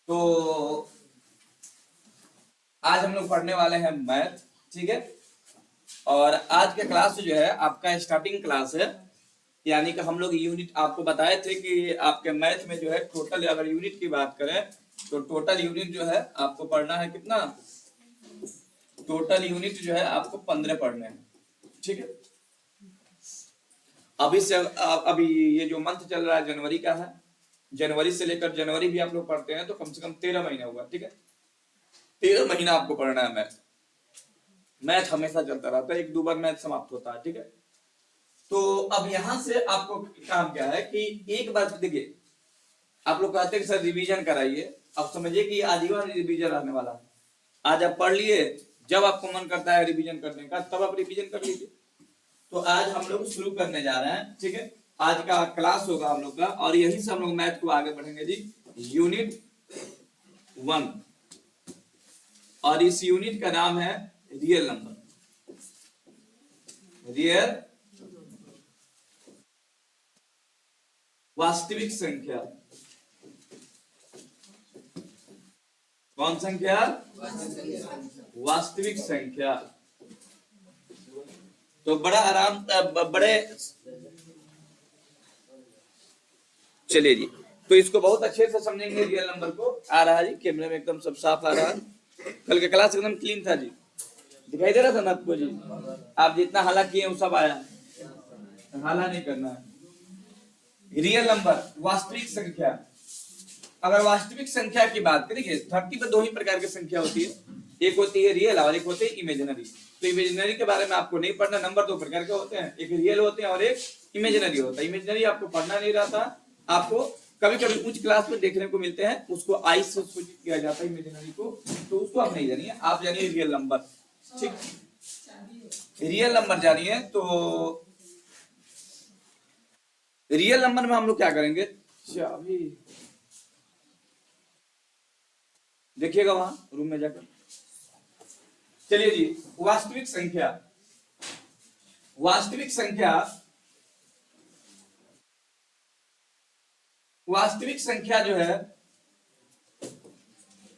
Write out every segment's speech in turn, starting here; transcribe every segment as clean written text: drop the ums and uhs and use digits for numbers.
तो आज हम लोग पढ़ने वाले हैं मैथ, ठीक है। और आज का क्लास जो है आपका स्टार्टिंग क्लास है, यानी कि हम लोग यूनिट आपको बताए थे कि आपके मैथ में जो है टोटल अगर यूनिट की बात करें तो टोटल यूनिट जो है आपको पढ़ना है कितना, टोटल यूनिट जो है आपको 15 पढ़ने हैं, ठीक है। अभी से अभी ये जो मंथ चल रहा है जनवरी का है, जनवरी से लेकर जनवरी भी आप लोग पढ़ते हैं तो कम से कम 13 महीना हुआ, ठीक है। 13 महीना आपको पढ़ना है मैथ। मैथ हमेशा चलता रहता है, एक दो बार मैथ समाप्त होता है, ठीक है। तो अब यहां से आपको काम क्या है कि एक बार देखिए, आप लोग कहते हैं कि सर रिवीजन कराइए। अब समझिए कि आजीवन रिवीजन आने वाला है। आज आप पढ़ लिए, जब आपको मन करता है रिवीजन करने का तब आप रिवीजन कर लीजिए। तो आज हम लोग शुरू करने जा रहे हैं, ठीक है। आज का क्लास होगा हम लोग का और यही से हम लोग मैथ को आगे बढ़ेंगे जी। यूनिट 1 और इस यूनिट का नाम है रियल नंबर। रियल वास्तविक संख्या। कौन संख्या? वास्तविक संख्या। तो बड़ा आराम बड़े चलिए जी, तो इसको बहुत अच्छे से समझेंगे। रियल नंबर को आ रहा है जी, कैमरे में एकदम सब साफ आ रहा है। कल का क्लास एकदम क्लीन था जी, दिखाई दे रहा था ना आपको जी। आप जितना हाला किए वो सब आया, हाला नहीं करना है। रियल नंबर वास्तविक संख्या। अगर वास्तविक संख्या की बात करें, धरती पर दो ही प्रकार की संख्या होती है, एक होती है रियल और एक होती है इमेजिनरी। तो इमेजिनरी के बारे में आपको नहीं पढ़ना। नंबर दो प्रकार के होते हैं, एक रियल होते हैं और एक इमेजिनरी होता है। इमेजिनरी आपको पढ़ना नहीं रहता, आपको कभी कभी उच्च क्लास में देखने को मिलते हैं, उसको आई से सूचित किया जाता है इमेजिनरी को, तो उसको आप नहीं जानिए, आप जानिए रियल नंबर, ठीक। रियल नंबर जानिए। तो रियल नंबर में हम लोग क्या करेंगे, अभी देखिएगा वहां रूम में जाकर। चलिए जी, वास्तविक संख्या। वास्तविक संख्या, वास्तविक संख्या जो है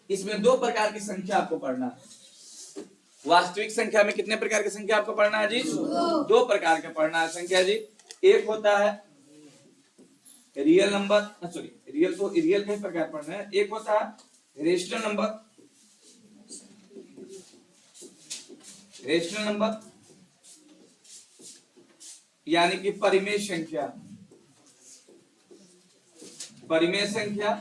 इसमें दो प्रकार की संख्या आपको पढ़ना है। वास्तविक संख्या में कितने प्रकार की संख्या आपको पढ़ना है जी? दो प्रकार के पढ़ना है संख्या जी। एक होता है रियल नंबर, सॉरी रियल, तो रियल कई प्रकार पढ़ना है। एक होता है रेशनल नंबर, रेशनल नंबर यानी कि परिमेय संख्या, परिमेय संख्या।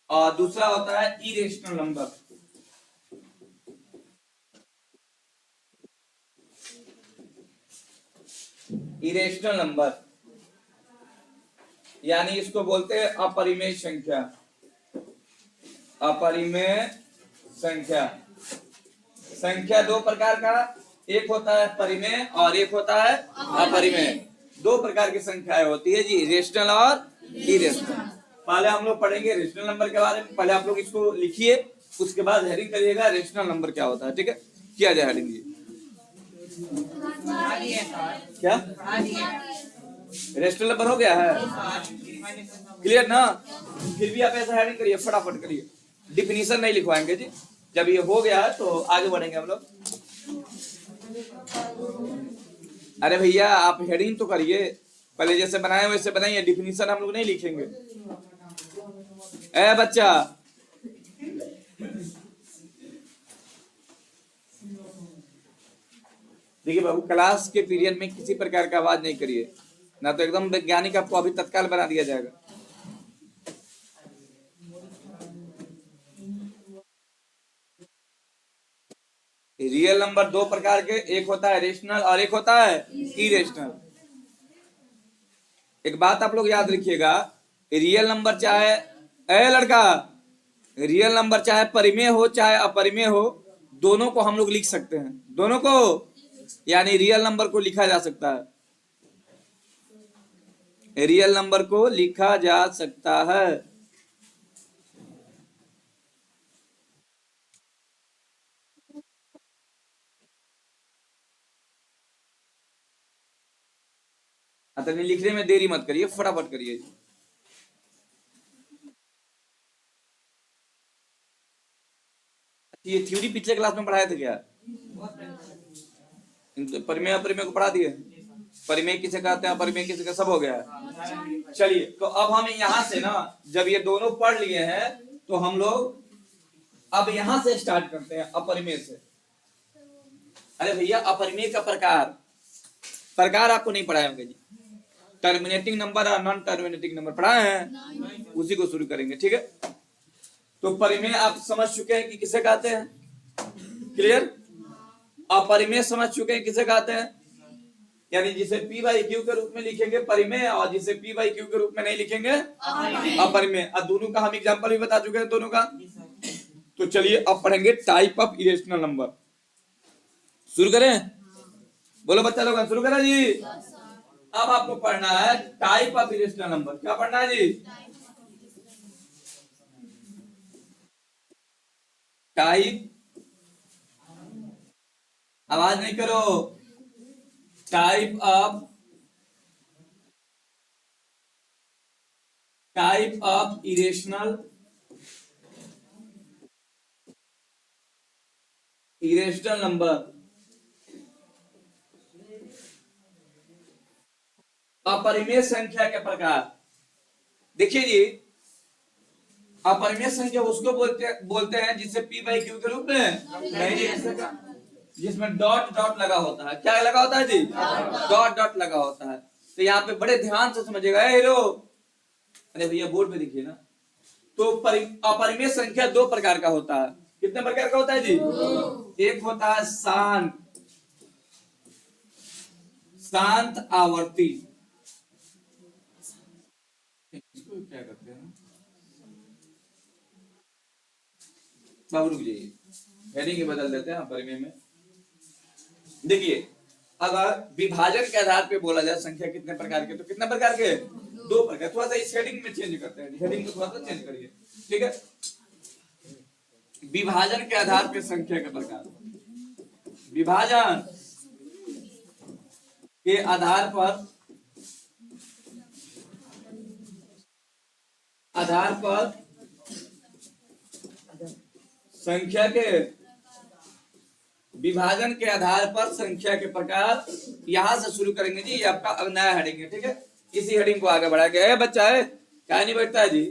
और दूसरा होता है इरेशनल नंबर। इरेशनल नंबर यानी इसको बोलते हैं अपरिमेय संख्या। अपरिमेय संख्या। संख्या दो प्रकार का, एक होता है परिमेय और एक होता है अपरिमेय। दो प्रकार की संख्याएं होती है जी, रेशनल और इरेशनल। पहले हम लोग पढ़ेंगे रेशनल नंबर के बारे में। पहले आप लोग इसको लिखिए, उसके बाद हेडिंग करिएगा रेशनल नंबर क्या होता है, ठीक है। किया जाए हेडिंग जी। क्या रेशनल नंबर हो गया है, क्लियर ना? फिर भी आप ऐसा हेडिंग करिए, फटाफट करिए, डिफिनीशन नहीं लिखवाएंगे जी। जब ये हो गया तो आगे बढ़ेंगे हम लोग। अरे भैया आप हेडिंग तो करिए, पहले जैसे बनाए वैसे बनाइए, डिफिनीशन हम लोग नहीं लिखेंगे। ए बच्चा, देखिए बाबू, क्लास के पीरियड में किसी प्रकार का आवाज नहीं करिए, ना तो एकदम वैज्ञानिक आपको अभी तत्काल बना दिया जाएगा। रियल नंबर दो प्रकार के, एक होता है रेशनल और एक होता है इरेशनल। एक बात आप लोग याद रखिएगा, रियल नंबर चाहे, ए लड़का, रियल नंबर चाहे परिमेय हो चाहे अपरिमेय हो, दोनों को हम लोग लिख सकते हैं, दोनों को, यानी रियल नंबर को लिखा जा सकता है, रियल नंबर को लिखा जा सकता है। अतः लिखने में देरी मत करिए, फटाफट करिए। ये थ्योरी पिछले क्लास में पढ़ाए थे क्या? परिमेय अपरिमेय को पढ़ा दिए। परिमेय किसे कहते हैं, अपरिमेय किसे कहते हैं, सब हो गया। चलिए तो अब हम यहां से ना, जब ये दोनों पढ़ लिए हैं तो हम लोग अब यहां से स्टार्ट करते हैं अपरिमेय से। अरे भैया अपरिमेय का प्रकार आपको नहीं पढ़ाए होंगे जी। टर्मिनेटिंग नंबर और नॉन टर्मिनेटिंग नंबर पढ़ाए हैं, उसी को शुरू करेंगे। ठीक है, तो परिमेय आप समझ चुके हैं कि किसे कहते हैं, क्लियर। अपरिमेय समझ चुके हैं किसे कहते हैं, यानी जिसे पी बाई क्यू के रूप में लिखेंगे परिमेय, और जिसे पी बाई क्यू के रूप में नहीं लिखेंगे अपरिमेय। अब दोनों का हम एग्जांपल भी बता चुके हैं दोनों का। तो चलिए अब पढ़ेंगे टाइप ऑफ इरेशनल नंबर। शुरू करें, बोलो बच्चा लोग, शुरू करें जी। अब आपको पढ़ना है टाइप ऑफ इरेशनल नंबर। क्या पढ़ना है जी? टाइप, आवाज नहीं करो, टाइप ऑफ इरेशनल नंबर। अपरिमेय संख्या के प्रकार। देखिए जी, अपरिमेय संख्या उसको बोलते हैं जिसे पी बाई क्यू के रूप में नहीं लिख सकता, जिसमें डॉट डॉट लगा होता है। क्या लगा होता है जी? डॉट डॉट लगा होता है। तो यहाँ पे बड़े ध्यान से समझिएगा हीरो। अरे भैया बोर्ड पे देखिए ना। तो अपरिमेय संख्या दो प्रकार का होता है। कितने प्रकार का होता है जी? एक होता है शांत आवर्ती। इसको क्या करते हैं बाबू, रुक जाइए, हेडिंग बदल देते हैं परिमेय में। देखिए, अगर विभाजन के आधार पे बोला जाए संख्या कितने प्रकार के, तो कितने प्रकार के? दो प्रकार। थोड़ा सा इस हेडिंग में चेंज करते हैं, हेडिंग को थोड़ा सा चेंज करिए। ठीक है, विभाजन के आधार पे संख्या के प्रकार। विभाजन के आधार पर संख्या के, विभाजन के आधार पर संख्या के प्रकार। यहां से शुरू करेंगे जी, ये आपका नया हेडिंग है। ठीक है, इसी हेडिंग को आगे बढ़ा के बच्चा है क्या नहीं बैठता है जी।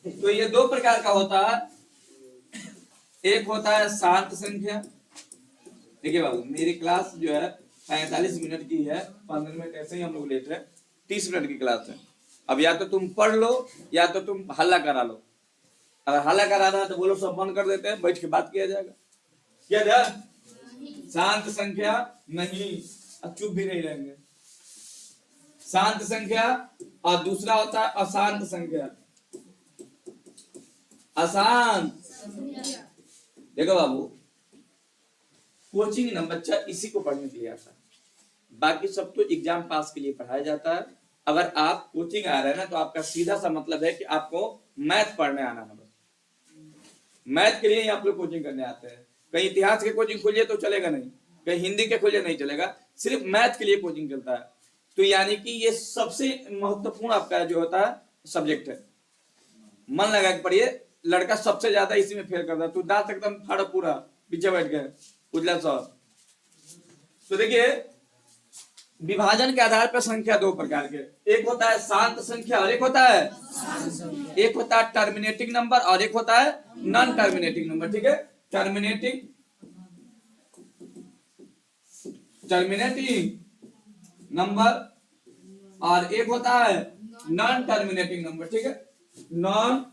तो ये दो प्रकार का होता है। एक होता है शांत संख्या। देखिए बाबू, मेरी क्लास जो है 45 मिनट की है, 15 मिनट ऐसे ही हम लोग लेते हैं, 30 मिनट की क्लास है। अब या तो तुम पढ़ लो या तो तुम हल्ला करा लो। अगर हल्ला कराना है तो बोलो सब बंद कर देते हैं, बैठ के बात किया जाएगा। क्या ध्यान? शांत संख्या नहीं, अब चुप भी नहीं रहेंगे। शांत संख्या, और दूसरा होता है अशांत संख्या। अशांत, देखो बाबू, कोचिंग ना बच्चा इसी को पढ़ने के लिए आता है, बाकी सब तो एग्जाम पास के लिए पढ़ाया जाता है। अगर आप कोचिंग आ रहे हैं ना, तो आपका सीधा सा मतलब है कि आपको मैथ पढ़ने आना है। बस मैथ के लिए ही आप लोग कोचिंग करने आते हैं। कहीं इतिहास के कोचिंग खोलिए तो चलेगा नहीं, कहीं हिंदी के खोलिए नहीं चलेगा, सिर्फ मैथ के लिए कोचिंग चलता है। तो यानी कि ये सबसे महत्वपूर्ण आपका जो होता है सब्जेक्ट है। मन लगा के पढ़िए, लड़का सबसे ज्यादा इसी में फेल करता है। तो दांत एकदम फाड़ा पूरा पीछे बैठ गए उजला साहब। तो देखिए, विभाजन के आधार पर संख्या दो प्रकार के, एक होता है शांत संख्या और एक होता है टर्मिनेटिंग नंबर और एक होता है नॉन टर्मिनेटिंग नंबर। ठीक है, टर्मिनेटिंग नंबर और एक होता है नॉन टर्मिनेटिंग नंबर। ठीक है, नॉन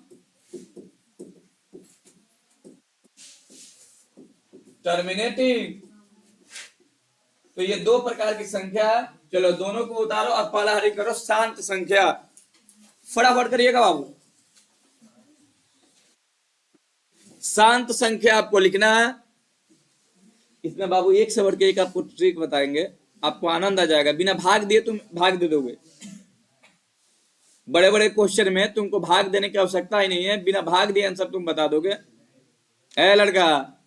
टर्मिनेटिंग। तो ये दो प्रकार की संख्या है। चलो दोनों को उतारो और पहला हरी करो शांत संख्या। फटाफट करिएगा बाबू। शांत संख्या आपको लिखना है। इसमें बाबू एक से बढ़ के एक आपको ट्रिक बताएंगे, आपको आनंद आ जाएगा। बिना भाग दिए तुम भाग दे दोगे। बड़े बड़े क्वेश्चन में तुमको भाग देने की आवश्यकता ही नहीं है, बिना भाग दिए आंसर तुम बता दोगे। ए लड़का,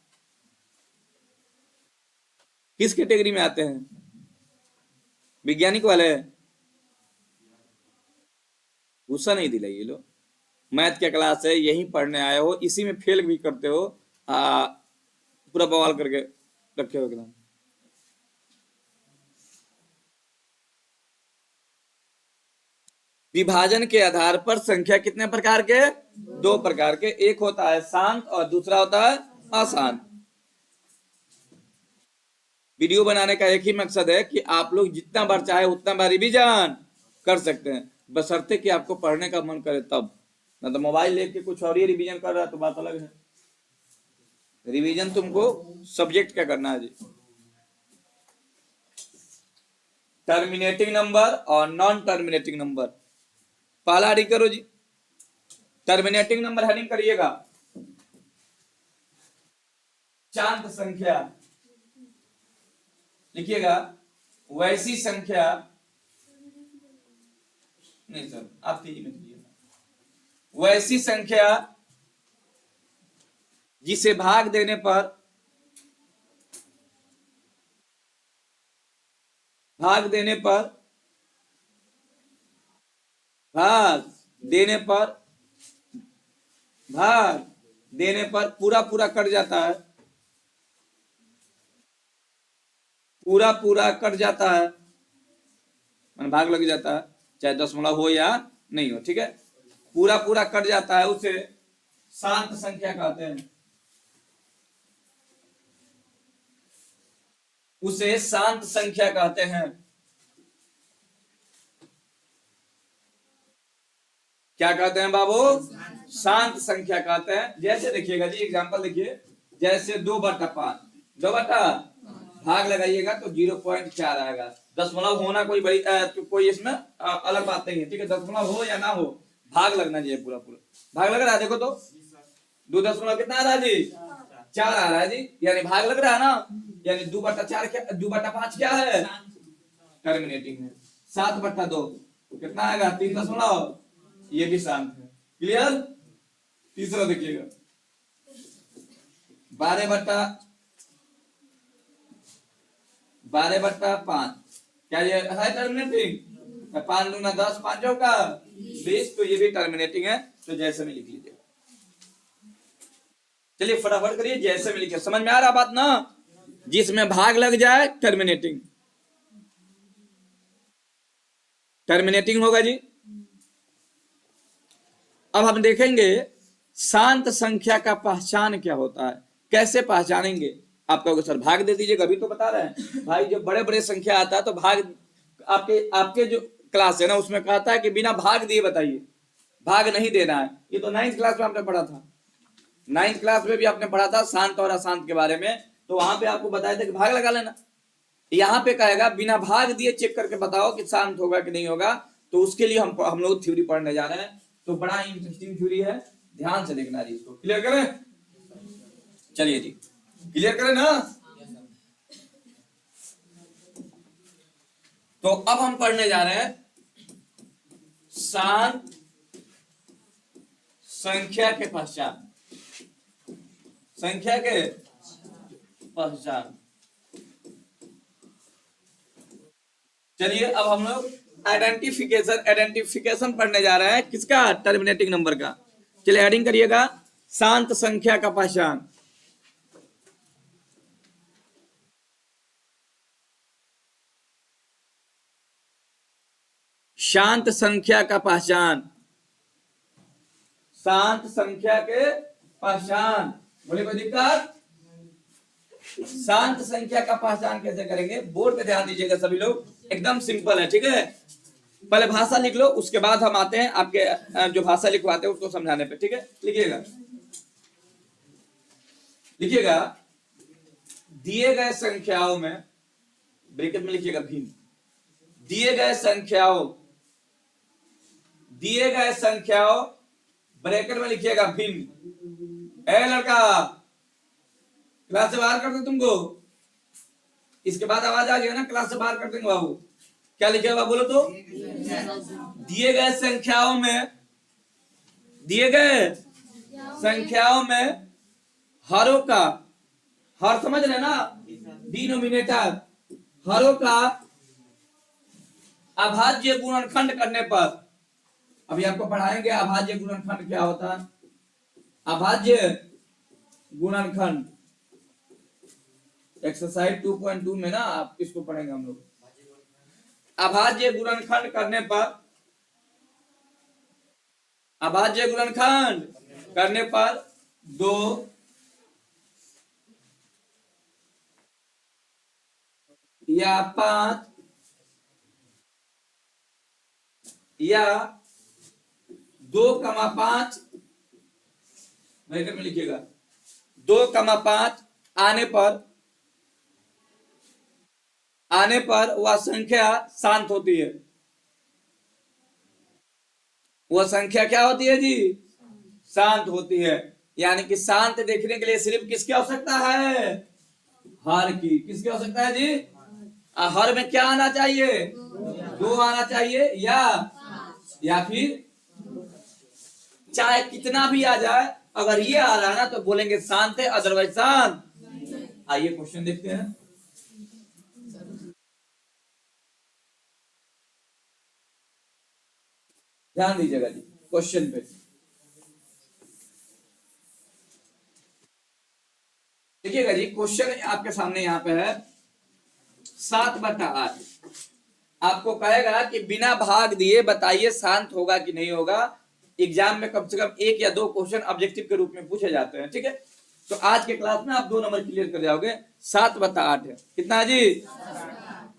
किस कैटेगरी में आते हैं? वैज्ञानिक वाले? गुस्सा नहीं दिलाइए लो। मैथ के क्लास है, यहीं पढ़ने आए हो, इसी में फेल भी करते हो, पूरा बवाल करके रखे हो एकदम। विभाजन के आधार पर संख्या कितने प्रकार के? 2 प्रकार के, एक होता है शांत और दूसरा होता है अशांत। वीडियो बनाने का एक ही मकसद है कि आप लोग जितना बार चाहे उतना बार रिवीजन कर सकते हैं, बशर्ते कि आपको पढ़ने का मन करे तब, ना तो मोबाइल लेके कुछ और ही रिवीजन कर रहा है तो बात अलग है। रिवीजन तुमको सब्जेक्ट क्या करना है जी। टर्मिनेटिंग नंबर और नॉन टर्मिनेटिंग नंबर, पहला हेडिंग करो जी। टर्मिनेटिंग नंबर हेडिंग करिएगा, चांद संख्या लिखिएगा, वैसी संख्या, नहीं सर आप तेजी में लिखिएगा, वैसी संख्या जिसे भाग देने पर भाग देने पर पूरा पूरा कट जाता है, पूरा पूरा कट जाता है, मान भाग लग जाता है, चाहे दशमलव हो या नहीं हो, ठीक है, पूरा पूरा कट जाता है, उसे शांत संख्या कहते हैं, उसे शांत संख्या कहते हैं। क्या कहते हैं बाबू? शांत संख्या कहते हैं। जैसे देखिएगा जी, एग्जांपल देखिए, जैसे 2/5, 2/, भाग लगाइएगा तो 0.4 आएगा। दशमलव होना कोई बड़ी कोई इसमें अलग बात नहीं है, ठीक है, दशमलव हो या ना हो, भाग लगना चाहिए पूरा पूरा। भाग लग रहा है, देखो तो 2 कितना आ रहा है जी? 4 आ रहा है जी, यानी भाग लग रहा है ना, यानी 2/4 क्या, 2/5 क्या है? टर्मिनेटिंग है। 7/2 कितना आएगा? 3, ये भी शांत है। क्लियर? तीसरा देखिएगा, 12/5, क्या ये है टर्मिनेटिंग? 5 दूना 10, 5 चौका 20, तो ये भी टर्मिनेटिंग है, तो जैसे में लिख लीजिए। चलिए फटाफट करिए, जैसे में लिखिए, समझ में आ रहा बात ना? जिसमें भाग लग जाए टर्मिनेटिंग, टर्मिनेटिंग होगा जी। अब हम देखेंगे शांत संख्या का पहचान क्या होता है, कैसे पहचानेंगे। आप कहोगे सर भाग दे दीजिएगा, अभी तो बता रहे हैं भाई, जब बड़े बड़े संख्या आता है तो भाग, आपके जो क्लास है ना उसमें कहता है कि बिना भाग दिए बताइए, भाग नहीं देना है। ये तो 9th क्लास में आपने पढ़ा था, 9th क्लास में भी आपने पढ़ा था शांत और अशांत के बारे में, तो वहां पे आपको बताया था कि भाग लगा लेना। यहाँ पे कहेगा बिना भाग दिए चेक करके बताओ कि शांत होगा कि नहीं होगा, तो उसके लिए हम लोग थ्योरी पढ़ने जा रहे हैं, तो बड़ा इंटरेस्टिंग थ्योरी है, ध्यान से देखना जी, इसको क्लियर करें। चलिए जी, क्लियर करें ना। तो अब हम पढ़ने जा रहे हैं शांत संख्या के पहचान, संख्या के पहचान। चलिए अब हम लोग आइडेंटिफिकेशन पढ़ने जा रहे हैं, किसका? टर्मिनेटिंग नंबर का। चलिए हेडिंग करिएगा, शांत संख्या का पहचान। शांत संख्या का पहचान, शांत संख्या के पहचान। बोले कोई दिक्कत? शांत संख्या का पहचान कैसे करेंगे, बोर्ड पे ध्यान दीजिएगा सभी लोग, एकदम सिंपल है, ठीक है। पहले भाषा लिख लो, उसके बाद हम आते हैं आपके जो भाषा लिखवाते हैं उसको समझाने पे, ठीक है। लिखिएगा, लिखिएगा, दिए गए संख्याओं में, ब्रैकेट में लिखिएगा भिन्न, दिए गए संख्याओं ब्रैकेट में लिखिएगा भिन्न। ए लड़का, क्लास से बाहर कर दो तुमको, इसके बाद आवाज आ गया ना, क्लास से बाहर कर देंगे बाबू। क्या लिखेगा बोलो तो? दिए गए संख्याओं में हरों का, हर समझ रहे ना, डिनोमिनेटर, हरों का अभाज्य गुणनखंड करने पर, अभी आपको पढ़ाएंगे अभाज्य गुणनखंड क्या होता है। अभाज्य गुणनखंड एक्सरसाइज 2.2 में ना आप इसको पढ़ेंगे हम लोग। अभाज्य गुणनखंड करने पर, अभाज्य गुणनखंड करने पर 2 या 5 या 2,5 ब्रैकेट में लिखिएगा 2,5 आने पर वह संख्या शांत होती है। वह संख्या क्या होती है जी? शांत होती है। यानी कि शांत देखने के लिए सिर्फ किसकी आवश्यकता है? हर की। किसकी आवश्यकता है जी? हर में क्या आना चाहिए? 2 आना चाहिए या फिर चाहे कितना भी आ जाए, अगर ये आ रहा है ना तो बोलेंगे शांत है, अदरवाइज शांत। आइए क्वेश्चन देखते हैं। ध्यान दीजिएगा जी क्वेश्चन पे। देखिएगा जी क्वेश्चन आपके सामने यहाँ पे है 7/8। आपको कहेगा कि बिना भाग दिए बताइए शांत होगा कि नहीं होगा। एग्जाम में कम से कम 1 या 2 क्वेश्चन ऑब्जेक्टिव के रूप में पूछे जाते हैं, ठीक है। तो आज के क्लास में आप 2 नंबर क्लियर कर जाओगे। 7/8 है कितना जी?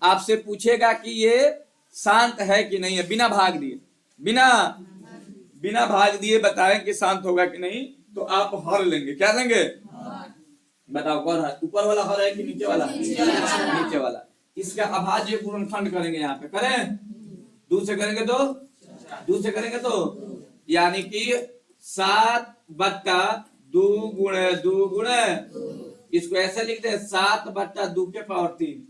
आपसे पूछेगा कि ये शांत है कि नहीं है, बिना भाग दिए। बिना भाग दिए बताएं कि शांत होगा कि नहीं, तो आप हर लेंगे। क्या लेंगे? बताओ कौन है? ऊपर वाला हर है कि नीचे वाला? नीचे वाला। इसका अभाज्य गुणनखंड करेंगे। यहाँ पे करें, 2 से करेंगे तो 2 से करेंगे तो यानी कि 7/2 गुणे 2 गुणे, इसको ऐसे लिख दे 7/2 के पावर 3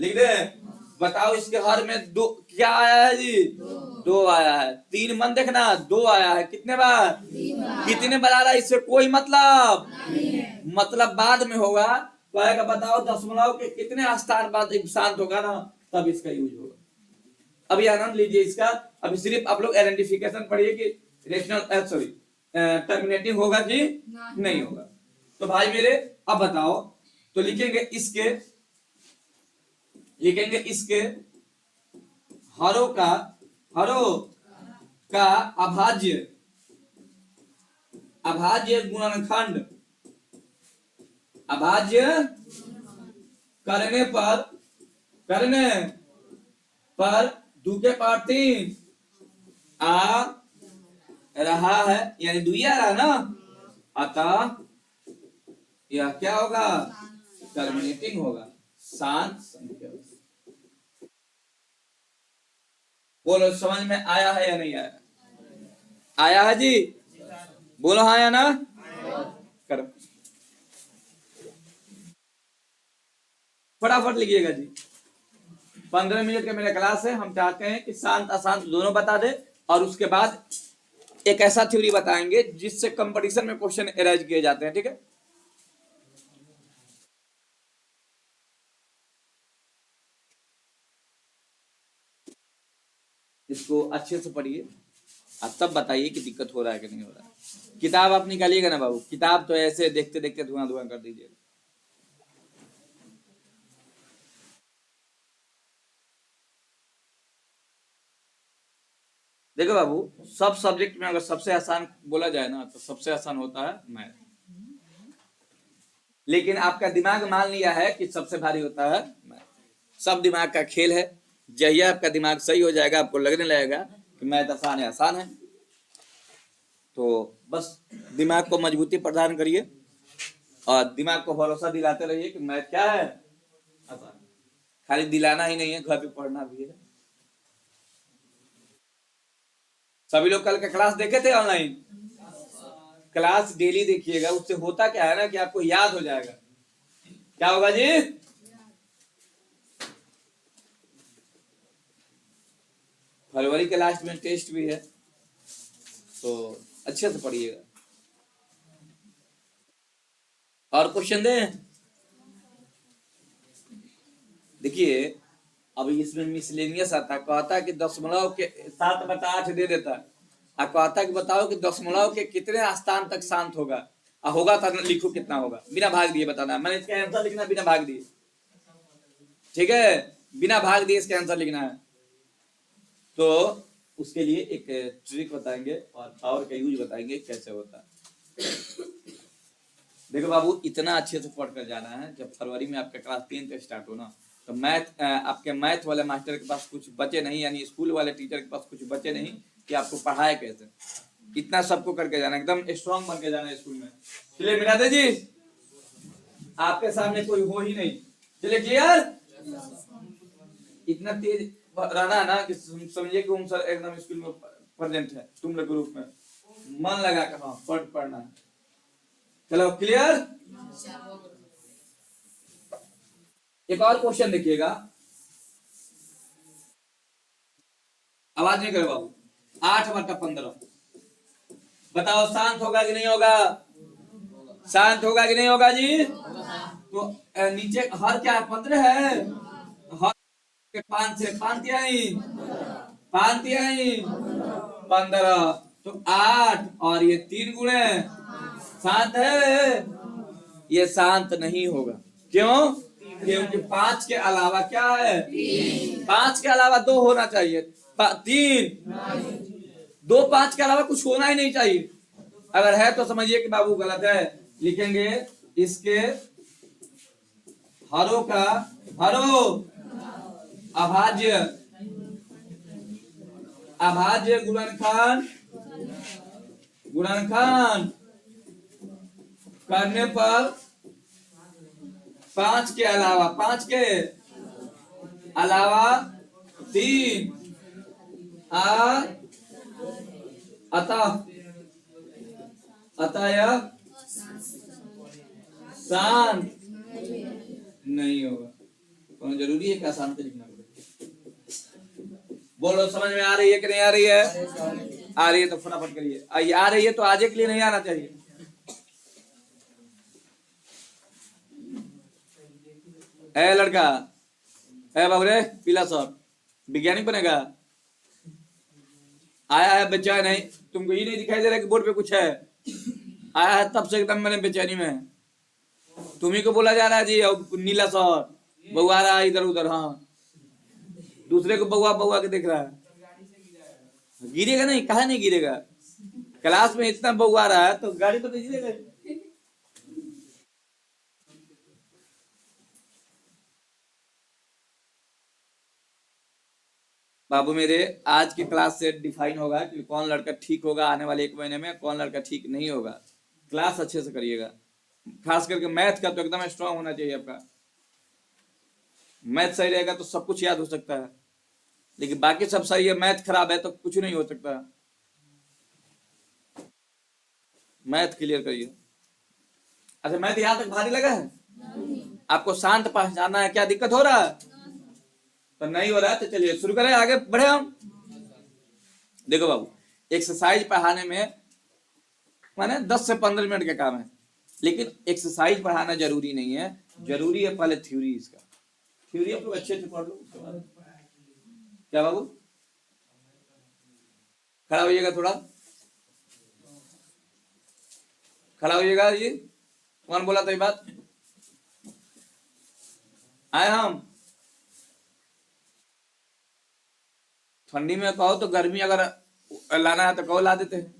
लिख दे। बताओ इसके हर में 2 क्या आया है जी? 2 आया है। 3 मन देखना 2 आया है। कितने बार? कितने बार आ रहा है इससे कोई मतलब बाद में होगा। कहेगा बताओ दशमलव के कितने स्थान बाद शांत होगा ना, तब इसका यूज होगा। अभी आनंद लीजिए इसका। अभी सिर्फ आप लोग आइडेंटिफिकेशन पढ़िए कि रेशनल सॉरी टर्मिनेटिंग होगा कि नहीं होगा। तो भाई मेरे अब बताओ, तो लिखेंगे इसके हरों का अभाज्य गुणनखंड अभाज्य करने पर 2 के पावर 3 आ रहा है, यानी 2 आ रहा है ना, अतः यह क्या होगा? टर्मिनेटिंग होगा, शांत संख्या। बोलो समझ में आया है या नहीं आया? आया है जी? बोलो हाँ या ना? करो फटाफट लिखिएगा जी। 15 मिनट का मेरा क्लास है। हम चाहते हैं कि शांत अशांत दोनों बता दे, और उसके बाद एक ऐसा थ्योरी बताएंगे जिससे कंपटीशन में क्वेश्चन अराइज किए जाते हैं, ठीक है। इसको अच्छे से पढ़िए और तब बताइए कि दिक्कत हो रहा है कि नहीं हो रहा है। किताब आप निकालिएगा ना बाबू, किताब तो ऐसे देखते देखते धुआं धुआं कर दीजिएगा। देखो बाबू, सब सब्जेक्ट में अगर सबसे आसान बोला जाए ना, तो सबसे आसान होता है मैथ। लेकिन आपका दिमाग मान लिया है कि सबसे भारी होता है मैथ। सब दिमाग का खेल है। जहिया आपका दिमाग सही हो जाएगा, आपको लगने लगेगा कि मैथ आसान है। तो बस दिमाग को मजबूती प्रदान करिए और दिमाग को भरोसा दिलाते रहिए कि मैथ क्या है? आसान। खाली दिलाना ही नहीं है, घर पे पढ़ना भी है। सभी लोग कल का क्लास देखे थे ऑनलाइन? क्लास डेली देखिएगा। उससे होता क्या है ना कि आपको याद हो जाएगा। क्या होगा जी? फरवरी के लास्ट में टेस्ट भी है, तो अच्छे से पढ़िएगा। और क्वेश्चन दें? देखिए अब इसमें मिसलेनियस आता है, कहता कि 7/8 दे देता है, और कहता कि बताओ कि दशमलव के कितने स्थान तक शांत होगा, और होगा तो लिखो कितना होगा, बिना भाग दिए बताना है। मैंने इसका आंसर लिखना बिना भाग दिए, ठीक है, बिना भाग दिए इसका आंसर लिखना है। तो उसके लिए एक ट्रिक बताएंगे और पावर का यूज बताएंगे कैसे होता है। देखो बाबू, इतना अच्छे से पढ़ कर जाना है, जब फरवरी में आपका क्लास 10 तक स्टार्ट हो ना, तो आपके मैथ वाले मास्टर के पास कुछ बचे नहीं, यानी स्कूल वाले टीचर के पास कुछ बचे नहीं कि आपको पढ़ाए कैसे। इतना सबको करके जाना, एकदम स्ट्रांग बन के जाना स्कूल में। चलिए मिलाते जी, आपके सामने कोई हो ही नहीं। चलिए क्लियर, इतना तेज रहना है ना कि समझिए कि हम सर एकदम स्कूल में प्रेजेंट है, तुम लोग ग्रुप में मन लगा कर हाँ पढ़ना है। चलो क्लियर। एक और क्वेश्चन देखिएगा, आवाज नहीं करो बाबू। 8/15 बताओ शांत होगा कि नहीं होगा? शांत होगा कि नहीं होगा जी? तो नीचे हर क्या है? 15 है। हर के 5 से 5 तिहाई 15, तो 8 और ये 3 गुणे शांत है? ये शांत नहीं होगा। क्यों? क्योंकि 5 के अलावा क्या है? 5 के अलावा 2 होना चाहिए, 3 2 5 के अलावा कुछ होना ही नहीं चाहिए। अगर है तो समझिए कि बाबू गलत है। लिखेंगे इसके हरों का अभाज्य गुणनखंड करने पर 5 के अलावा 3 अतः यह शांत नहीं होगा। तो जरूरी है क्या शांत लिखना? बोलो समझ में आ रही है कि नहीं आ रही है? आ रही है तो फटाफट करिए। आ रही है तो आज के लिए नहीं आना चाहिए। है लड़का, है बाबूरे पीला शर्ट, वैज्ञानिक बनेगा? आया है बेचैन नहीं, तुमको ये नहीं दिखाई दे रहा कि बोर्ड पे कुछ है? आया है तब से एकदम मैंने बेचैनी में, तुम्ही को बोला जा रहा है जी। नीला शर्ट बउआ रहा है इधर उधर, हाँ दूसरे को बउआ के देख रहा है। गिरेगा नहीं, कहा नहीं गिरेगा? क्लास में इतना बउआ रहा है तो गाड़ी तो नहीं गिरेगा। बाबू मेरे, आज की क्लास से डिफाइन होगा कि कौन लड़का ठीक होगा आने वाले 1 महीने में, कौन लड़का ठीक नहीं होगा। क्लास अच्छे से करिएगा, खास करके मैथ का तो एकदम स्ट्रांग होना चाहिए आपका। मैथ सही रहेगा तो सब कुछ याद हो सकता है, लेकिन बाकी सब सही है, मैथ खराब है तो कुछ नहीं हो सकता। मैथ क्लियर करिए। अच्छा, मैथ यहां तक भारी लगा है? आपको शांत पहचानना है, क्या दिक्कत हो रहा है? तो नहीं हो रहा है तो चलिए शुरू करें, आगे बढ़े हम। देखो बाबू, एक्सरसाइज पढ़ाने में माने 10 से 15 मिनट का काम है, लेकिन एक्सरसाइज पढ़ाना जरूरी नहीं है, जरूरी है पहले थ्योरी। इसका थ्योरी आप लोग अच्छे से पढ़ लो, उसके बाद क्या बाबू खड़ा होइएगा, थोड़ा खड़ा होइएगा। ये कौन बोला था ये बात? आए हम ठंडी में कहो तो, गर्मी अगर लाना है तो कहो ला देते हैं।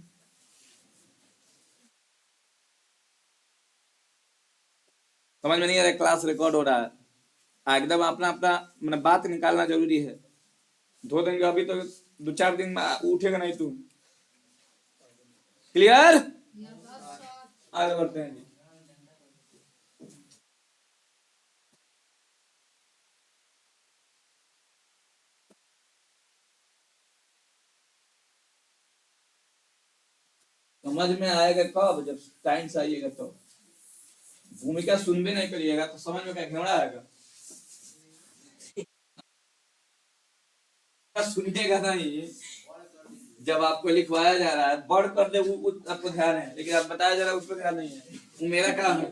समझ में नहीं आ रहा? क्लास रिकॉर्ड हो रहा है, एकदम अपना अपना मतलब बात निकालना जरूरी है। 2 दिन का अभी तो 2-4 दिन में उठेगा नहीं तू। क्लियर? आगे बढ़ते हैं जी। समझ में आएगा कब? जब टाइम से आइएगा तो। भूमिका सुन भी नहीं करिएगा तो समझ में क्या घेवड़ा आएगा? सुनिएगा नहीं, जब आपको लिखवाया जा रहा है बढ़ कर दे वो आपको ध्यान है, लेकिन आप बताया जा रहा है उस पर ध्यान नहीं है। वो मेरा काम है।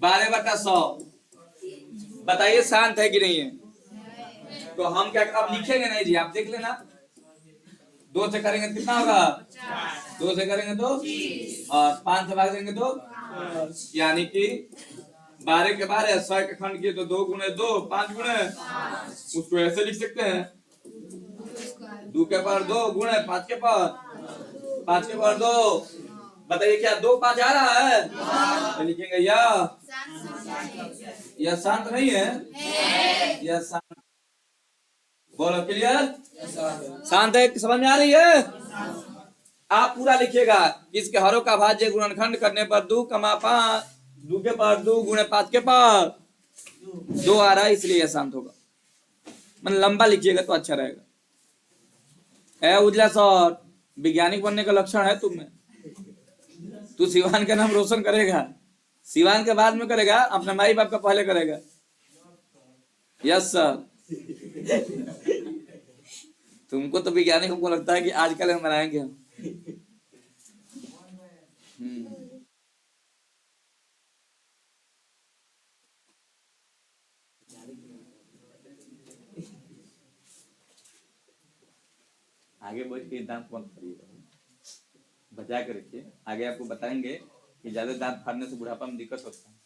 12/100 बताइए शांत है कि नहीं है? तो हम क्या अब लिखेंगे नहीं जी, आप देख लेना। 2 से करेंगे कितना होगा? 2 से करेंगे तो, और 5 से भाग देंगे तो, यानी कि 12 के 12 100 के खंड किए तो 2 गुणे 2 5 गुणे, उसको ऐसे लिख सकते हैं 2 के पावर 2 गुणे 5 के पावर 2। बताइए क्या 2 5 आ रहा है? तो लिखेंगे यह शांत नहीं है, यह शांत। बोलो क्लियर? शांत है, समझ में आ रही है? आप पूरा लिखिएगा। इसके हरों का भाज्य गुणनखंड करने पर 2 कमा 5, 2 के पावर 2 गुणे 5 के पावर 2 आ रहा है, इसलिए यह शांत होगा। मतलब लंबा लिखिएगा तो अच्छा रहेगा। उजला सर, वैज्ञानिक बनने का लक्षण है तुम में। तू सिवान का नाम रोशन करेगा, सिवान के बाद में करेगा, अपने माई बाप का पहले करेगा। Yes sir. तुमको तो वैज्ञानिकों को लगता है कि आजकल हम बनाएंगे हम। आगे बढ़ के दांत बंद करिए, बचा के रखिए। आगे आपको बताएंगे कि ज्यादा दांत फाड़ने से बुढ़ापा में दिक्कत होता है।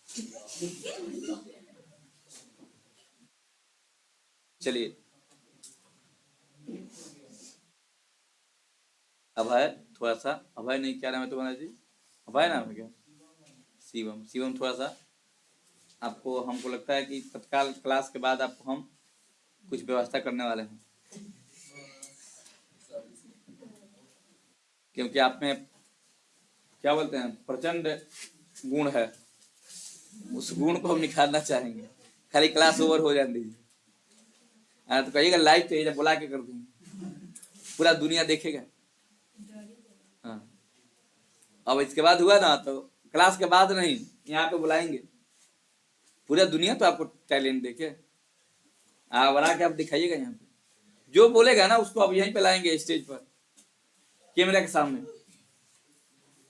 चलिए अभय, थोड़ा सा अभय नहीं, क्या नाम है तुम्हारा जी? अभय नाम है क्या? शिवम। शिवम थोड़ा सा आपको, हमको लगता है कि तत्काल क्लास के बाद आपको हम कुछ व्यवस्था करने वाले हैं, क्योंकि आप में क्या बोलते हैं प्रचंड गुण है, उस गुण को हम निखारना चाहेंगे। खाली क्लास ओवर हो जाने दीजिए। तो कहिएगा लाइव तो ये बुला के कर देंगे, पूरा दुनिया देखेगा। हाँ, अब इसके बाद हुआ ना तो क्लास के बाद नहीं, यहाँ पे बुलाएंगे पूरा दुनिया, तो आपको टैलेंट देखे आप बना के आप दिखाइएगा। यहाँ पे जो बोलेगा ना उसको अब यहीं पे लाएंगे स्टेज पर कैमरा के सामने,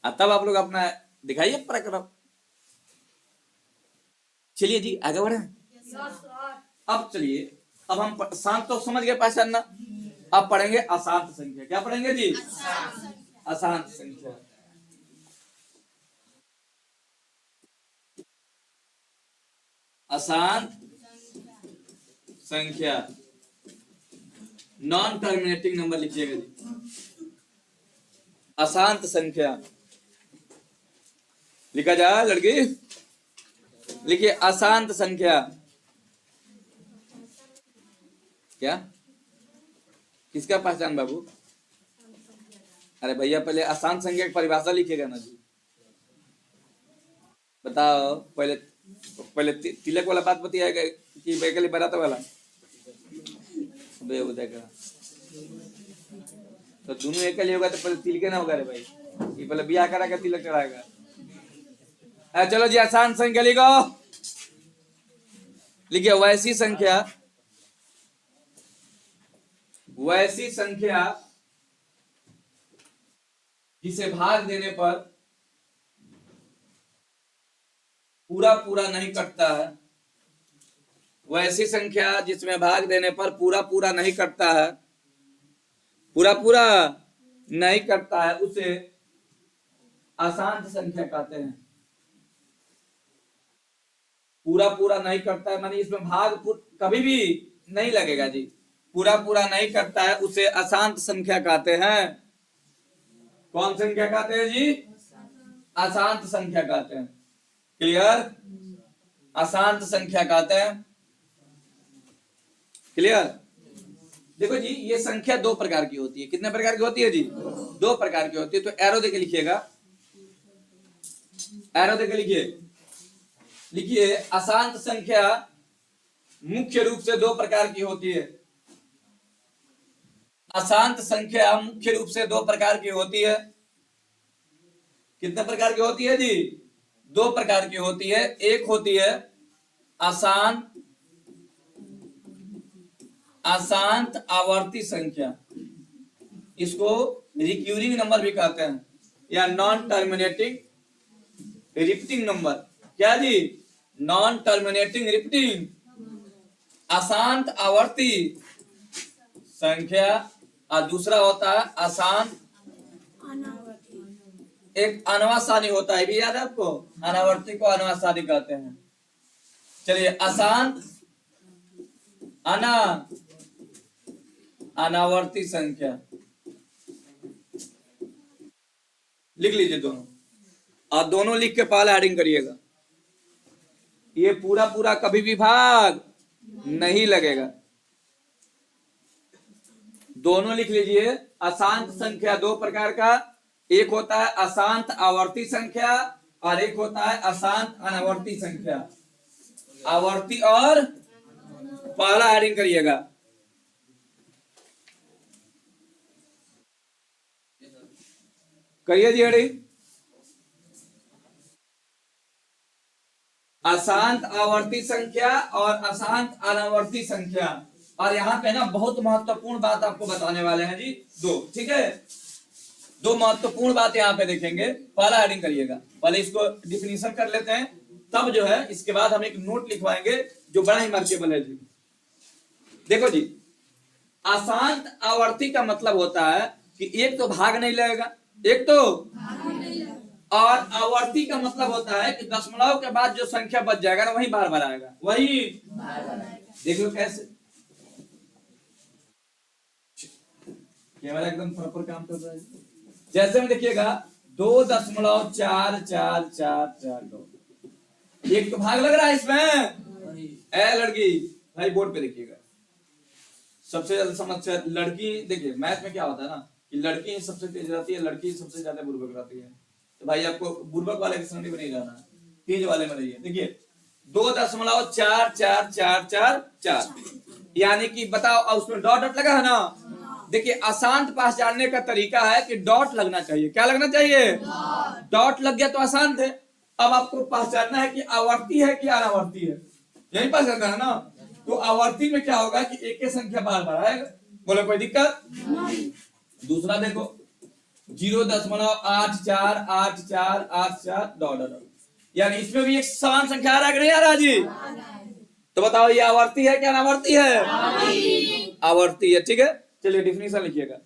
तब आप लोग अपना दिखाइए पराक्रम। चलिए जी आगे बढ़े। अब चलिए, अब हम शांत तो समझ गए पहचानना। अब पढ़ेंगे अशांत संख्या। क्या पढ़ेंगे जी? अशांत संख्या। अशांत संख्या, नॉन टर्मिनेटिंग नंबर लिखिएगा जी। अशांत संख्या लिखा जाए लड़की, लिखिए अशांत संख्या। क्या किसका पहचान बाबू? अरे भैया पहले अशांत संख्या की परिभाषा लिखिएगा ना जी। बताओ पहले, पहले तिलक वाला बात बताइएगा कि बैकली बारात वाला उदय का, तो दोनों एक ही होगा तो पहले तिलक ना होगा रे भाई, ये पहले ब्याह करा के तिलक कराएगा। चलो जी अशांत संख्या लिखो, लिखिए वैसी संख्या, वैसी संख्या जिसे भाग देने पर पूरा पूरा नहीं कटता है, वैसी संख्या जिसमें भाग देने पर पूरा पूरा नहीं कटता है, पूरा पूरा नहीं कटता है, उसे अशांत संख्या कहते हैं। पूरा पूरा नहीं कटता है मानी इसमें भाग कभी भी नहीं लगेगा जी, पूरा पूरा नहीं कटता है, उसे अशांत संख्या कहते हैं। कौन संख्या कहते हैं जी? अशांत संख्या कहते हैं। क्लियर? अशांत संख्या कहते हैं। क्लियर? देखो जी ये संख्या 2 प्रकार की होती है। कितने प्रकार की होती है जी? 2 प्रकार की होती है। तो एरो देके लिखिएगा, एरो देके लिखिए, लिखिए अशांत संख्या मुख्य रूप से 2 प्रकार की होती है। अशांत संख्या मुख्य रूप से 2 प्रकार की होती है। कितने प्रकार की होती है जी? 2 प्रकार की होती है। एक होती है अशांत आवर्ती संख्या, इसको रिक्यूरिंग नंबर भी कहते हैं, या नॉन टर्मिनेटिंग रिपीटिंग नंबर। क्या जी? नॉन टर्मिनेटिंग रिपीटिंग अशांत आवर्ती संख्या और दूसरा होता है अशांत, एक अनवासानी होता है, भी याद है आपको, अनावर्ती को अनवासानी कहते हैं। चलिए अशांत अनावर्ती संख्या लिख लीजिए दोनों, और दोनों लिख के पहले हेडिंग करिएगा। ये पूरा पूरा कभी भी भाग नहीं लगेगा, दोनों लिख लीजिए। अशांत संख्या दो प्रकार का, एक होता है अशांत आवर्ती संख्या और एक होता है अशांत अनावर्ती संख्या। आवर्ती और पहला हेडिंग करिएगा। करिए जी हेडिंग, अशांत आवर्ती संख्या और अशांत अनावर्ती संख्या। और यहाँ पे ना बहुत महत्वपूर्ण बात आपको बताने वाले हैं जी, दो, ठीक है, दो महत्वपूर्ण बात यहाँ पे देखेंगे। पहला हेडिंग करिएगा, पहले इसको डिफिनीशन कर लेते हैं, तब जो है इसके बाद हम एक नोट लिखवाएंगे जो बड़ा ही मार्केबल है जी। देखो जी, अशांत आवर्ती का मतलब होता है कि एक तो भाग नहीं लगेगा, एक तो, और आवर्ती का मतलब होता है कि दशमलव के बाद जो संख्या बच जाएगा ना वही बार बार आएगा, वही देख लो कैसे कैमरा एकदम प्रॉपर काम कर रहा है। जैसे में देखिएगा 2.444442, एक तो भाग लग रहा है इसमें। ए लड़की भाई बोर्ड पे देखिएगा, सबसे ज्यादा समस्या लड़की, देखिए मैथ में क्या होता है ना कि लड़की ही सबसे तेज रहती है, लड़की सबसे ज्यादा बुर्बक रहती है। तो भाई आपको बुर्बक वाले के संग में नहीं रहना, तेज वाले में रहिए। देखिए 2.444444, यानी कि बताओ, और उसमें डॉट डॉट लगा है ना। देखिए अशांत पहचानने का तरीका है कि डॉट लगना चाहिए। क्या लगना चाहिए? डॉट लग गया तो अशांत है। अब आपको पहचानना है कि आवर्ती है कि अनावर्ती है, यही पहचानना है ना। तो आवर्ती में क्या होगा कि एक ही संख्या बार बार आएगा, बोलो कोई दिक्कत नहीं। दूसरा देखो 0.848484 डॉट डॉट, यानी इसमें भी एक समान संख्या आ रहा है कि नहीं आ रहा जी? तो बताओ ये आवर्ती है क्या अनावर्ती है? आवर्ती है, ठीक है। चलिए डिफिनीशन लिखिएगा।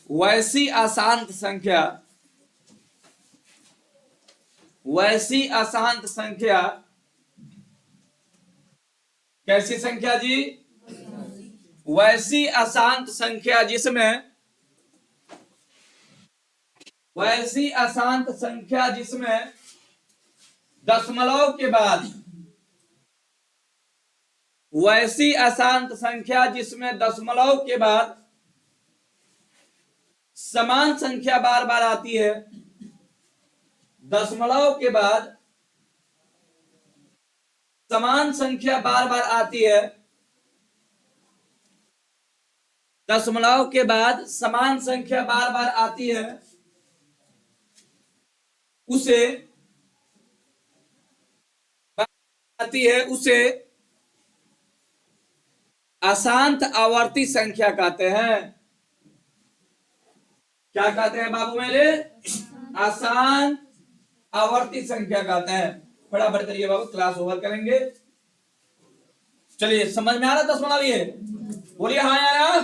वैसी अशांत संख्या, वैसी अशांत संख्या, कैसी संख्या जी? वैसी अशांत संख्या जिसमें, वैसी अशांत संख्या जिसमें दशमलव के बाद, वैसी अशांत संख्या जिसमें दशमलव के बाद समान संख्या बार बार आती है, दशमलव के बाद समान संख्या बार बार आती है, दशमलव के बाद समान संख्या बार बार आती है, उसे अशांत आवर्ती संख्या कहते हैं। क्या कहते हैं बाबू मेरे? अशांत आवर्ती संख्या कहते हैं। फटाफट करिए बाबू, क्लास ओवर करेंगे। चलिए समझ में आ रहा दशमलव ये? बोलिए हाँ यार,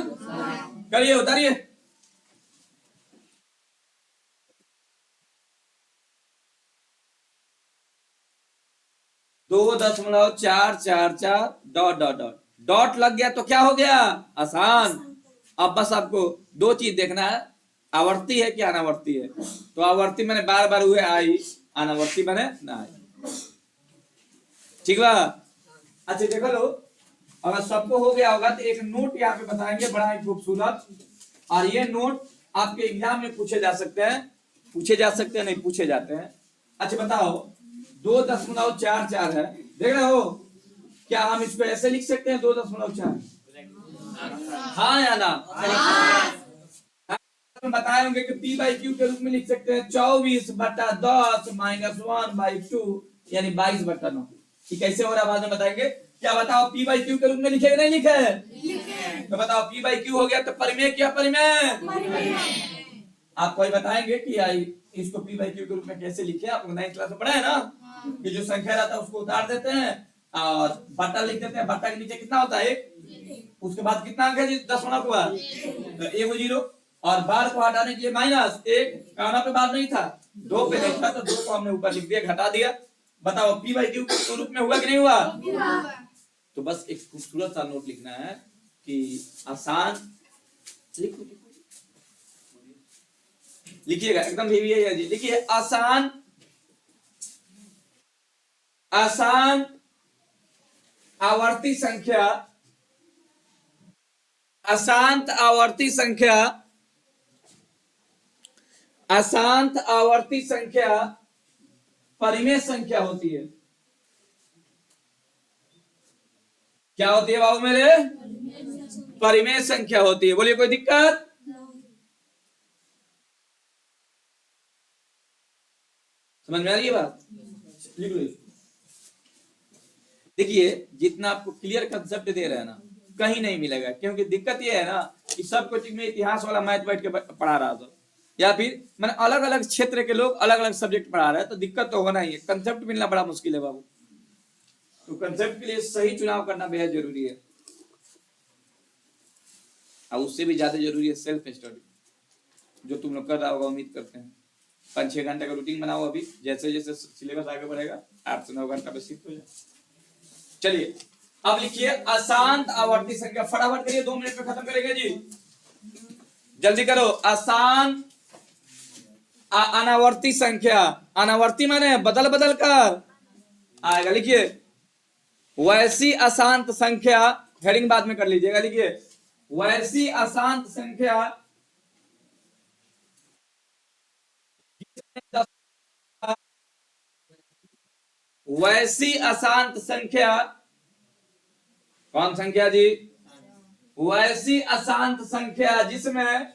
करिए उतारिए। दो 2.444 डॉट डॉट डॉट, डॉट लग गया तो क्या हो गया? आसान। अब बस आपको दो चीज देखना है, आवर्ती है कि अनावर्ती है। तो आवर्ती मैंने बार बार हुए आई, अनावर्ती मैंने ना आई, ठीक बा? अच्छा देखो लो, अगर सबको हो गया होगा तो एक नोट यहाँ पे बताएंगे बड़ा ही खूबसूरत, और ये नोट आपके एग्जाम में पूछे जा सकते हैं, नहीं पूछे जाते हैं। अच्छा बताओ 2.44 है, देख रहे हो? क्या हम इसको ऐसे लिख सकते हैं 2.4? हाँ या ना? बताए होंगे कि P बाई Q के रूप में लिख सकते हैं 24/10 -1/2, यानी 22/9। कैसे हो रहा बाद में बताएंगे। क्या बताओ P बाई Q के रूप में लिखे नहीं लिखे? तो बताओ P बाई Q हो गया तो परिमेय क्या परिमेय? आप कोई बताएंगे कि इसको P बाई Q के रूप में कैसे लिखे? आप 9th क्लास में पढ़े हैं ना कि जो संख्या रहता है उसको उतार देते हैं और बट्टा लिख देते हैं, बट्टा के नीचे कितना होता है 1, उसके बाद कितना अंक है जी दशमलव के बाद तो 1 जीरो, और बार को हटाने के लिए -1, काना पे बार नहीं था, 2 पे नहीं था, तो 2 को हमने ऊपर लिख दिया, घटा दिया। बताओ p बाई क्यू के रूप में हुआ कि नहीं हुआ? तो बस एक खूबसूरत सा नोट लिखना है कि आसान, लिखो लिखिएगा एकदम है जी, लिखिए आसान आसान आवर्ती संख्या, अशांत आवर्ती संख्या, अशांत आवर्ती संख्या परिमेय संख्या होती है। क्या होती है बाबू मेरे? परिमेय संख्या होती है। बोलिए कोई दिक्कत? समझ में आ रही है बात? लिख लो। देखिए जितना आपको क्लियर कंसेप्ट दे रहे हैं ना, कहीं नहीं मिलेगा, क्योंकि दिक्कत ये है ना कि सब कोचिंग में इतिहास वाला मैथ बैठ के पढ़ा रहा था, या फिर मैंने अलग अलग क्षेत्र के लोग अलग अलग सब्जेक्ट पढ़ा रहे हैं, तो दिक्कत तो होना ही है, कंसेप्ट मिलना बड़ा मुश्किल है बाबू। तो कंसेप्ट के लिए सही चुनाव करना बेहद जरूरी है, और उससे भी ज्यादा जरूरी है सेल्फ स्टडी, जो तुम लोग कर रहा होगा उम्मीद करते हैं। 5-6 घंटे का रूटीन बनाओ अभी, जैसे जैसे सिलेबस आगे बढ़ेगा 8 से 9 घंटा पे शिफ्ट हो जाए। चलिए अब लिखिए अशांत आवर्ती संख्या, फटाफट करिए, 2 मिनट में खत्म करेंगे जी, जल्दी करो। अशांत अनावर्ती संख्या, अनावर्ती माने बदल बदल कर आएगा, लिखिए वैसी अशांत संख्या, हेडिंग बाद में कर लीजिएगा, लिखिए वैसी अशांत संख्या वैसी अशांत संख्या, कौन संख्या जी? वैसी अशांत संख्या जिसमें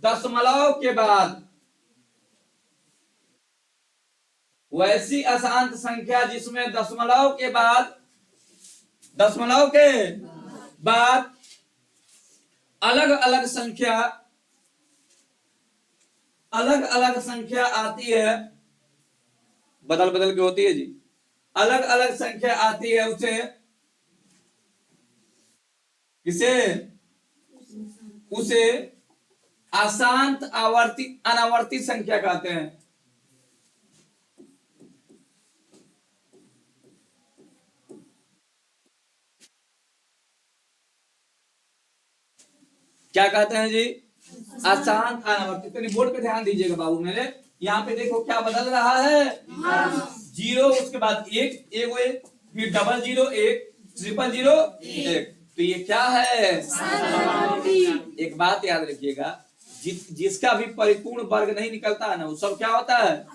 दशमलव के बाद, वैसी अशांत संख्या जिसमें दशमलव के बाद, दशमलव के बाद अलग अलग संख्या, अलग अलग संख्या आती है, बदल बदल के होती है जी, अलग अलग संख्या आती है, उसे किसे? उसे अशांत आवर्ती अनावर्ती संख्या कहते हैं। क्या कहते हैं जी? अशांत अनावर्ती। तो बोर्ड पे ध्यान दीजिएगा बाबू मेरे, यहाँ पे देखो क्या बदल रहा है, 0 उसके बाद 1, 1 फिर डबल 0 1 ट्रिपल 0 1, तो ये क्या है? एक बात याद रखिएगा, जिसका भी परिपूर्ण वर्ग नहीं निकलता है ना, वो सब क्या होता है?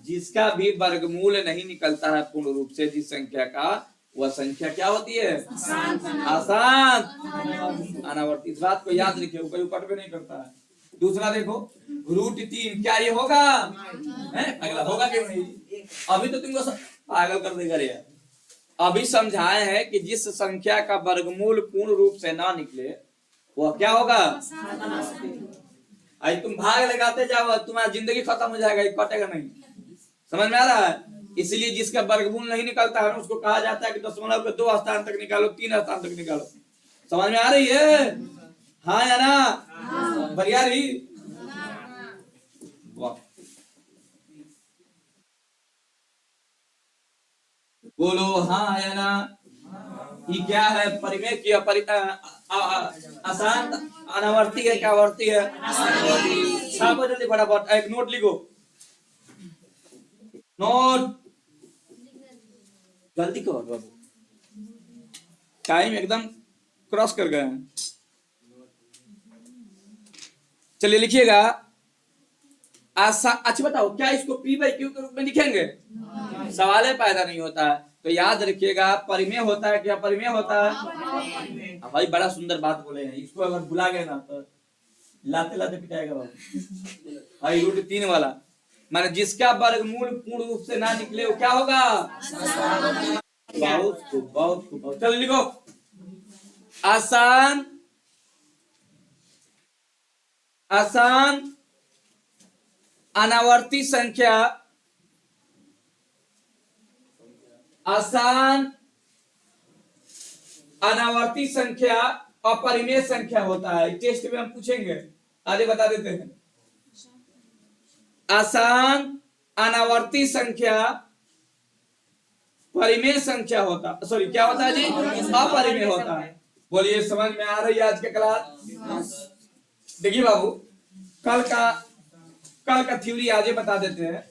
जिसका भी वर्गमूल नहीं निकलता है पूर्ण रूप से जिस संख्या का, वह संख्या क्या होती है? अशांत अनावर्ती। इस बात को याद रखिए, कोई कट भी नहीं करता है। दूसरा देखो √3, क्या ये होगा? अगला होगा क्यों नहीं? अभी तो तुमको पागल कर देगा रे। अभी समझाए हैं कि जिस संख्या का वर्गमूल पूर्ण रूप से ना निकले वह क्या होगा? आज तुम भाग लगाते जाओ, तुम्हारा जिंदगी खत्म हो जाएगा, कटेगा नहीं। समझ में आ रहा है? इसलिए जिसका वर्गमूल नहीं निकलता है उसको कहा जाता है कि दशमलव के 2 स्थान तक निकालो, 3 स्थान तक निकालो। समझ में आ रही है? हाँ या ना? बढ़िया रही। वाह, बोलो हाँ या ना? ये क्या है? परिमेय की अशांत अनावर्ती है, क्या आवर्ती है? छापो जल्दी फटाफट, एक नोट लिखो, नोट जल्दी करो बाबू, टाइम एकदम क्रॉस कर गए हैं। चलिए लिखिएगा अच्छा बताओ, क्या इसको P बाई Q के रूप में लिखेंगे? सवाल पैदा नहीं होता है। तो याद रखिएगा परिमेय होता है, क्या परिमेय होता है? भाई बड़ा सुंदर बात बोले हैं, इसको अगर भुला गए ना तो लाते लाते पिटाएगा बाबू। भाई √3 वाला माने जिसका वर्गमूल पूर्ण रूप से ना निकले वो क्या होगा? बहुत खूब, बहुत खूब। चलो लिखो आसान आसान अनावर्ती संख्या आसान अनावर्ती संख्या अपरिमेय संख्या होता है। टेस्ट में हम पूछेंगे, आगे बता देते हैं। आसान अनावर्ती संख्या परिमेय संख्या होता, सॉरी क्या होता है जी, अपरिमेय होता है। बोलिए समझ में आ रही है आज के क्लास? देखिए बाबू, कल का थ्योरी आज ही बता देते हैं।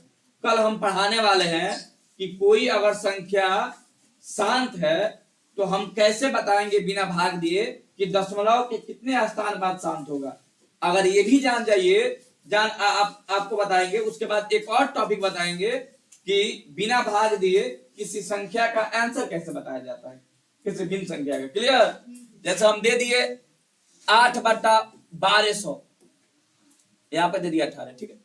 कल हम पढ़ाने वाले हैं कि कोई अगर संख्या शांत है तो हम कैसे बताएंगे बिना भाग दिए कि दशमलव के कितने स्थान बाद शांत होगा। अगर ये भी जान जाइए, आपको बताएंगे। उसके बाद एक और टॉपिक बताएंगे कि बिना भाग दिए किसी संख्या का आंसर कैसे बताया जाता है, किसी भिन्न संख्या का। क्लियर? जैसे हम दे दिए 8/1200, यहाँ पे दे दिया 18, ठीक है,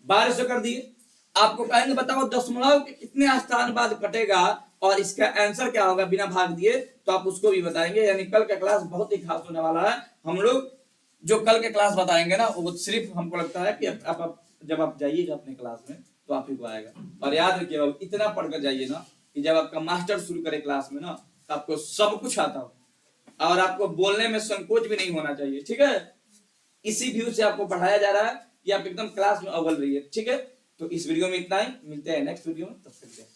1200 कर दिए। आपको कहेंगे बताओ दशमलव के कितने स्थान बाद कटेगा और इसका आंसर क्या होगा बिना भाग दिए, तो आप उसको भी बताएंगे। यानी कल का क्लास बहुत ही खास होने वाला है। हम लोग जो कल के क्लास बताएंगे ना, वो सिर्फ हमको लगता है कि आप जब आप जाइएगा अपने क्लास में तो आप ही को आएगा। और याद रखिए बाबू, इतना पढ़कर जाइए ना कि जब आपका मास्टर शुरू करे क्लास में ना, तो आपको सब कुछ आता हो और आपको बोलने में संकोच भी नहीं होना चाहिए। ठीक है? इसी व्यू से आपको पढ़ाया जा रहा है कि आप एकदम क्लास में अव्वल रहिए। ठीक है? तो इस वीडियो में इतना ही, मिलते हैं नेक्स्ट वीडियो में, तब तक।